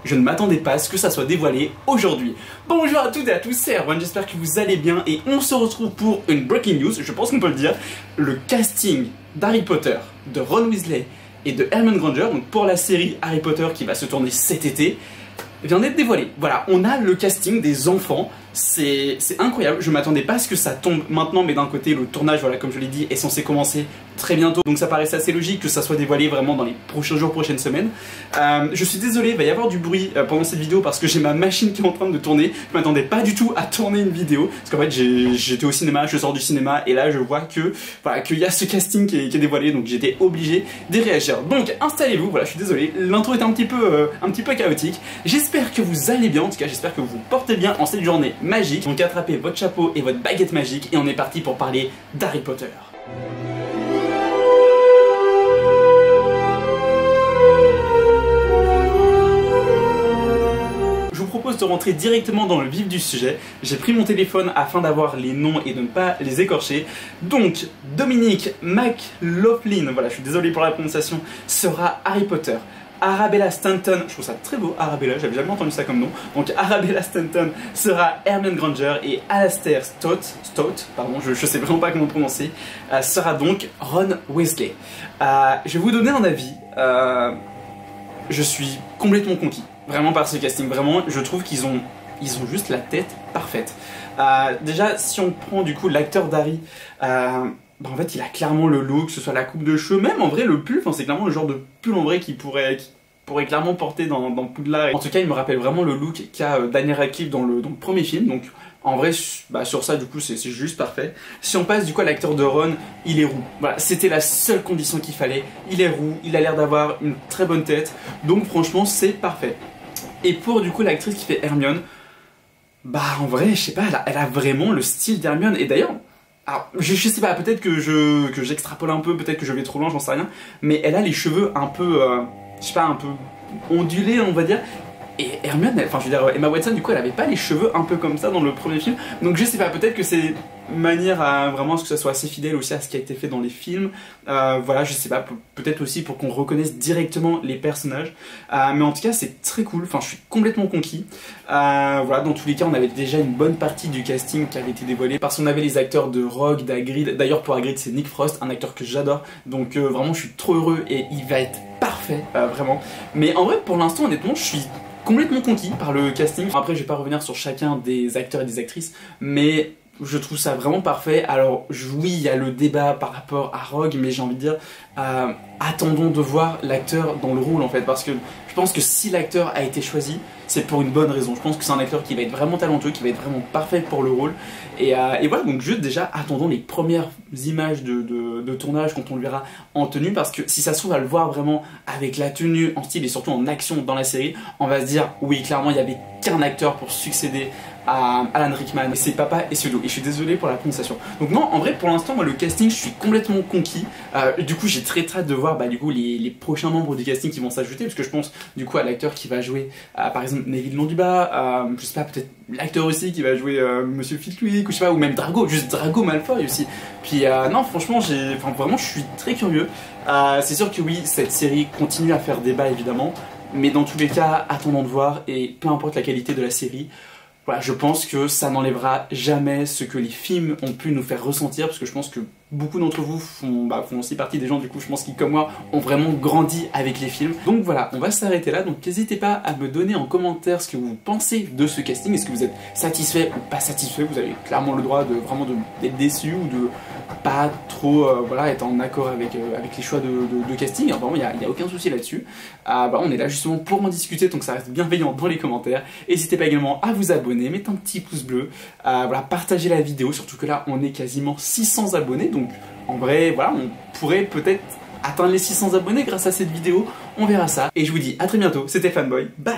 je ne m'attendais pas à ce que ça soit dévoilé aujourd'hui. Bonjour à toutes et à tous, c'est Erwan, j'espère que vous allez bien et on se retrouve pour une breaking news, je pense qu'on peut le dire. Le casting d'Harry Potter, de Ron Weasley et de Hermione Granger, donc pour la série Harry Potter qui va se tourner cet été, vient d'être dévoilé. Voilà, on a le casting des enfants, c'est incroyable, je m'attendais pas à ce que ça tombe maintenant, mais d'un côté le tournage, voilà, comme je l'ai dit, est censé commencer très bientôt, donc ça paraissait assez logique que ça soit dévoilé vraiment dans les prochains jours, prochaines semaines. Je suis désolé, il va y avoir du bruit pendant cette vidéo parce que j'ai ma machine qui est en train de tourner. Je m'attendais pas du tout à tourner une vidéo parce qu'en fait j'étais au cinéma, je sors du cinéma et là je vois que voilà, qu'il y a ce casting qui est dévoilé, donc j'étais obligé de réagir. Donc installez-vous, voilà, je suis désolé, l'intro est un petit peu chaotique. J'espère que vous allez bien, en tout cas j'espère que vous portez bien en cette journée magique. Donc attrapez votre chapeau et votre baguette magique et on est parti pour parler d'Harry Potter. Je vous propose de rentrer directement dans le vif du sujet. J'ai pris mon téléphone afin d'avoir les noms et de ne pas les écorcher. Donc, Dominic McLaughlin, voilà, je suis désolé pour la prononciation, sera Harry Potter. Arabella Stanton, je trouve ça très beau, Arabella, j'avais jamais entendu ça comme nom. Donc Arabella Stanton sera Hermione Granger et Alastair Stout, pardon, je sais vraiment pas comment prononcer, sera donc Ron Weasley. Je vais vous donner un avis, je suis complètement conquis, vraiment par ce casting, vraiment, je trouve qu'ils ont juste la tête parfaite. Déjà, si on prend du coup l'acteur d'Harry, en fait il a clairement le look, que ce soit la coupe de cheveux, même en vrai le pull, c'est clairement le genre de pull en vrai qui pourrait clairement porter dans Poudlard. En tout cas il me rappelle vraiment le look qu'a Daniel Radcliffe dans le premier film, donc en vrai sur ça du coup c'est juste parfait. Si on passe du coup à l'acteur de Ron, il est roux, voilà, c'était la seule condition qu'il fallait, il est roux, il a l'air d'avoir une très bonne tête, donc franchement c'est parfait. Et pour du coup l'actrice qui fait Hermione, en vrai je sais pas, elle a vraiment le style d'Hermione, et d'ailleurs, alors, je sais pas, peut-être que j'extrapole un peu, peut-être que je vais trop loin, j'en sais rien, mais elle a les cheveux un peu, je sais pas, un peu ondulés, on va dire. Et Hermione, enfin je veux dire, Emma Watson, du coup, elle avait pas les cheveux un peu comme ça dans le premier film, donc je sais pas, peut-être que c'est une manière à vraiment ce que ça soit assez fidèle aussi à ce qui a été fait dans les films. Voilà, je sais pas, peut-être aussi pour qu'on reconnaisse directement les personnages. Mais en tout cas, c'est très cool, enfin je suis complètement conquis. Voilà, dans tous les cas, on avait déjà une bonne partie du casting qui avait été dévoilé parce qu'on avait les acteurs de Rogue, d'Hagrid. D'ailleurs, pour Hagrid, c'est Nick Frost, un acteur que j'adore. Donc vraiment, je suis trop heureux et il va être parfait, vraiment. Mais en vrai, pour l'instant, honnêtement, je suis complètement conquis par le casting. Après, je vais pas revenir sur chacun des acteurs et des actrices, mais je trouve ça vraiment parfait. Alors oui, il y a le débat par rapport à Rogue, mais j'ai envie de dire, attendons de voir l'acteur dans le rôle en fait, parce que je pense que si l'acteur a été choisi, c'est pour une bonne raison. Je pense que c'est un acteur qui va être vraiment talentueux, qui va être vraiment parfait pour le rôle. Et voilà, donc juste déjà, attendons les premières images de tournage quand on le verra en tenue, parce que si ça se trouve à le voir vraiment avec la tenue en style et surtout en action dans la série, on va se dire, oui, clairement, il n'y avait qu'un acteur pour succéder à Alan Rickman, c'est Papa Essiedo, et je suis désolé pour la prononciation. Donc non, en vrai, pour l'instant, moi, le casting, je suis complètement conquis. Du coup, j'ai très hâte de voir du coup, les prochains membres du casting qui vont s'ajouter, parce que je pense du coup à l'acteur qui va jouer, par exemple, Neville Londubat, je sais pas, peut-être l'acteur aussi qui va jouer Monsieur Flitwick, ou je sais pas, ou même Drago, juste Drago Malfoy aussi. Puis non, franchement, vraiment, je suis très curieux. C'est sûr que oui, cette série continue à faire débat, évidemment, mais dans tous les cas, attendons de voir, et peu importe la qualité de la série, voilà, je pense que ça n'enlèvera jamais ce que les films ont pu nous faire ressentir, parce que je pense que beaucoup d'entre vous font aussi partie des gens, du coup, je pense qui, comme moi, ont vraiment grandi avec les films. Donc voilà, on va s'arrêter là, donc n'hésitez pas à me donner en commentaire ce que vous pensez de ce casting, est-ce que vous êtes satisfait ou pas satisfait, vous avez clairement le droit d'être déçu ou de pas trop voilà, être en accord avec les choix de casting, alors, vraiment il n'y a aucun souci là-dessus. On est là justement pour en discuter, donc ça reste bienveillant dans les commentaires. N'hésitez pas également à vous abonner, mettez un petit pouce bleu, voilà, partagez la vidéo, surtout que là on est quasiment 600 abonnés, donc en vrai voilà, on pourrait peut-être atteindre les 600 abonnés grâce à cette vidéo, on verra ça. Et je vous dis à très bientôt, c'était Fanboy, bye.